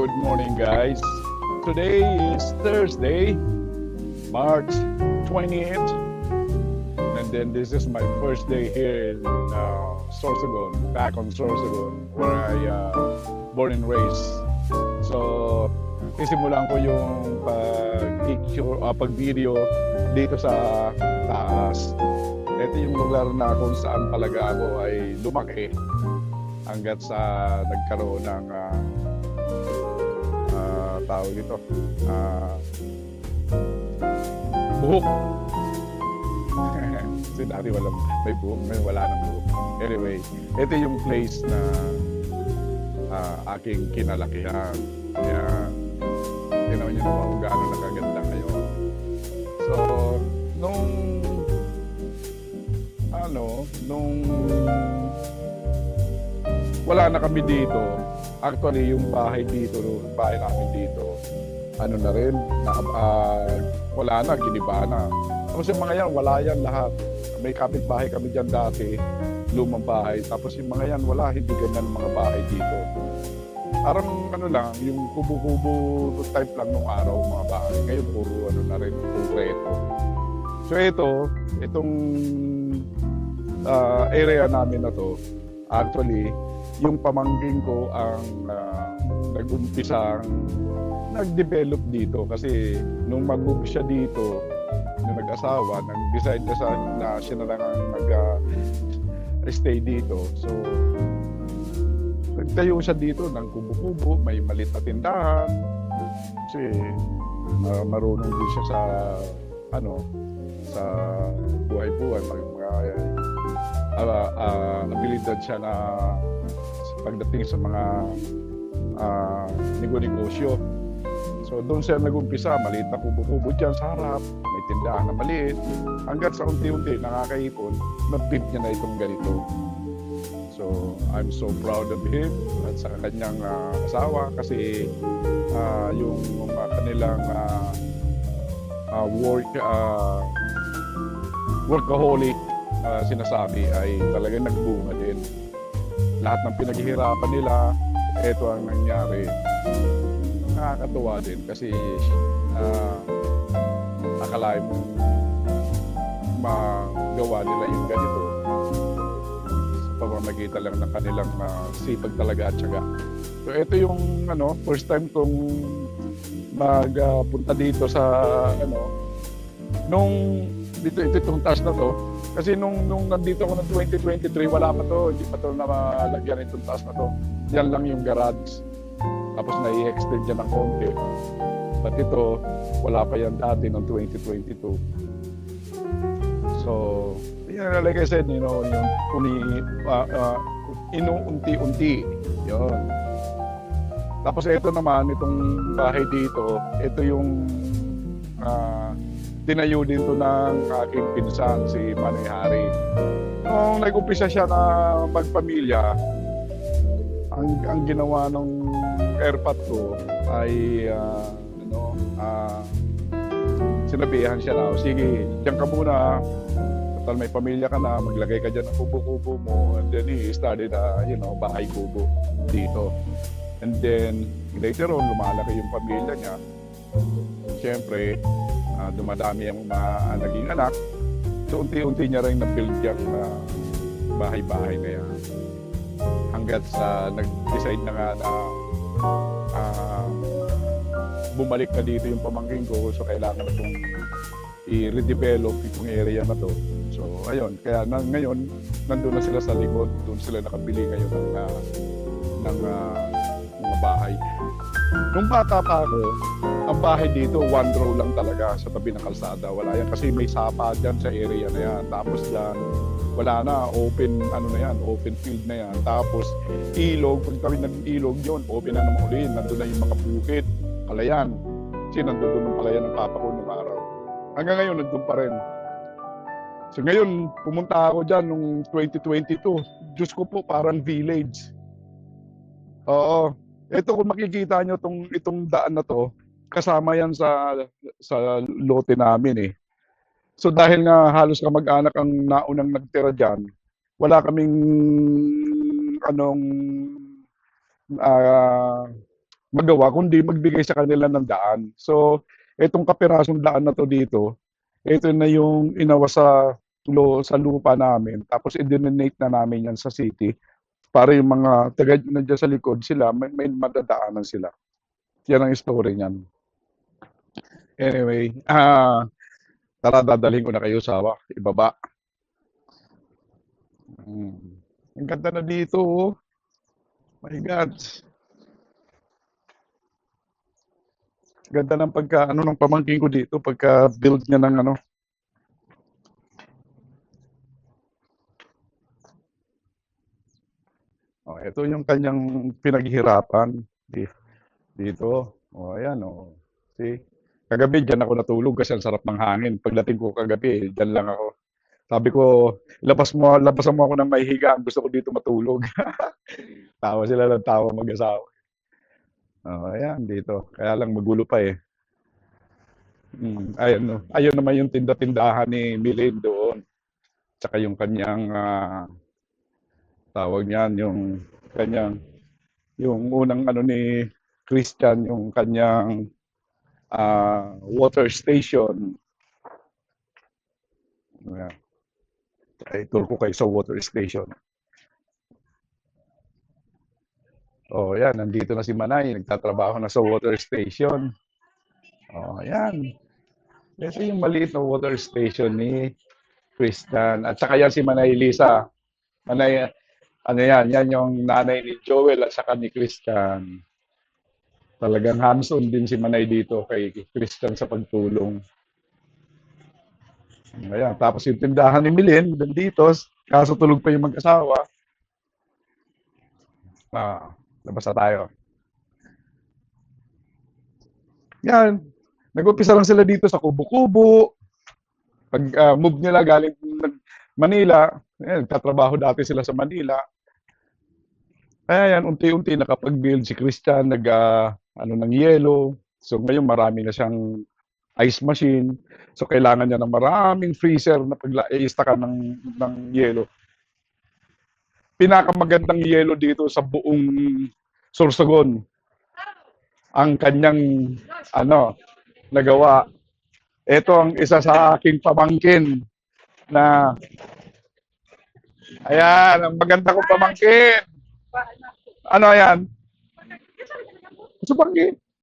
Good morning, guys. Today is Thursday, March 20th, and then this is my first day here in Sorsogon, back on Sorsogon, where I born and raised. So, sisimulan ko yung pag-picture, pag-video dito sa taas. Ito yung lugar na kung saan talaga ako ay lumaki hanggat sa nagkaroon ng tawag ito, buhok. Kasi dati may buhok, wala nang buhok. Anyway, ito yung place na aking kinalakihan. Kaya, tinaw nyo naman kung gaano nakaganda ngayon. So, nung wala na kami dito, actually yung bahay namin dito, ano na rin, wala na, giniba na. Tapos yung mga yan, wala yan lahat. May kapitbahay kami dyan dati, lumang bahay. Tapos yung mga yan, wala, hindi ganyan mga bahay dito. Parang lang, yung kubo-kubo type lang nung araw mga bahay. Ngayon puro na rin, konkreto. So itong area namin na to, actually, yung pamangkin ko ang nag-develop dito kasi nung mag-move siya dito, nung nag-asawa, nag-decide na siya na lang ang nag-stay dito. So, nagtayo siya dito ng kubo-kubo, may maliit na tindahan. Kasi marunong din siya sa buhay-buhay, abilidad siya na pagdating sa mga negosyo. So doon siya nag-umpisa, maliit na kubo-kubo dyan sa harap, may tindahan na maliit. Hanggang sa unti-unti nakakaipon, na-build niya na itong ganito. So I'm so proud of him at sa kanyang asawa kasi yung kanilang workaholic sinasabi ay talagang nagbunga din. Lahat ng pinaghihirapan nila, ito ang nangyari. Nakakatuwa din kasi akalain mo magawa nila yung ganito sa pamamagitan lang ng kanilang sipag talaga at syaga. So ito yung first time kong magpunta dito sa itong taas na to. Kasi nung nandito ako ng 2023, wala pa to, hindi pa to nalagyan itong taas na to. Yan lang yung garage. Tapos na-i-extend dyan ng konti. But ito, wala pa yan dati ng 2022. So, like I said, yung inuunti-unti. Yun. Tapos ito naman, itong bahay dito, ito yung tinayo din to ng aking pinsan, si Manay Hari. Nung nag-umpisa siya na magpamilya, ang ginawa ng airpot ko ay sinabihan siya na, sige, diyan ka muna, total may pamilya ka na, maglagay ka dyan ng kubo-kubo mo, and then he started bahay kubo dito. And then later on, lumalaki yung pamilya niya. Siyempre, dumadami ang naging anak. So unti-unti niya rin na-build yung bahay-bahay na yan. Hanggat sa nag-decide na nga na bumalik na dito yung pamangkin ko. So kailangan na itong i-redevelop itong area na to. So ayun, kaya ngayon nandun na sila sa likod. Doon sila nakabili ngayon ng mga bahay. Nung bata pa ako, ang bahay dito, one row lang talaga sa tabi ng kalsada. Wala yan kasi may sapa dyan sa area na yan. Tapos dyan, wala na, open open field na yan. Tapos ilog, pag kami nag-ilog yun, open na naman ulit. Nandun na yung mga bukid, palayan. Kasi nandun doon ng palayan ng papa ko nung araw. Hanggang ngayon, nandun pa rin. So ngayon, pumunta ako dyan nung 2022. Diyos ko po, parang village. Oo. Ito kung makikita nyo itong daan na to, kasama yan sa lote namin eh. So dahil nga halos kamag-anak ang naunang nagtira dyan, wala kaming magawa kundi magbigay sa kanila ng daan. So, itong kapirasong daan na 'to dito, ito na yung inawa sa lupa namin tapos i-donate na namin 'yan sa city para yung mga taga nandiyan sa likod sila may madadaanan sila. 'Yan ang story niyan. Anyway, tara dadalhin ko na kayo sa ibaba. Hmm. Ang ganda na dito, oh. My God. Ganda ng pagka-ano ng pamangkin ko dito, pagka-build niya ng ano. Oh, ito yung kanyang pinaghihirapan dito. Oh, ayan, oh. See? Kagabi diyan ako natulog kasi ang sarap ng hangin. Pagdating ko kagabi, diyan lang ako. Sabi ko, labasan mo ako ng may higaan. Gusto ko dito matulog. Tawa sila ng tawa mag-asawa. Oh, ayan, dito. Kaya lang magulo pa eh. Ayun, no. Ayun naman yung tinda-tindahan ni Milene doon. Tsaka yung kanyang tawag niyan, yung kanyang, yung unang ano ni Christian, yung kanyang water station. Ayan. Ay, tour ko kayo sa water station. Oh, yan, nandito na si Manay, nagtatrabaho na sa water station. Oh, yan. Ito yung maliit na water station ni Christian. At saka yan si Manay Lisa. Manay, ano yan yung nanay ni Joel at saka ni Christian. Talagang hands-on din si Manay dito kay Christian sa pagtulong. Ayan, tapos yung tindahan ni Milin, dito, kaso tulog pa yung mag-asawa. Labas na tayo. Yan, nag-umpisa lang sila dito sa Kubo-Kubo. Pag move nila galing Manila, nagtatrabaho dati sila sa Manila. Kaya yan, unti-unti nakapag-build si Christian, ano ng yelo. So ngayon marami na siyang ice machine. So kailangan niya ng maraming freezer na pag-i-stockan ng yelo. Pinakamagandang yelo dito sa buong Sorsogon ang kanyang ano nagawa. Ito ang isa sa aking pamangkin na ayan, ang maganda kong pamangkin. Ano yan? Gusto pamangkin?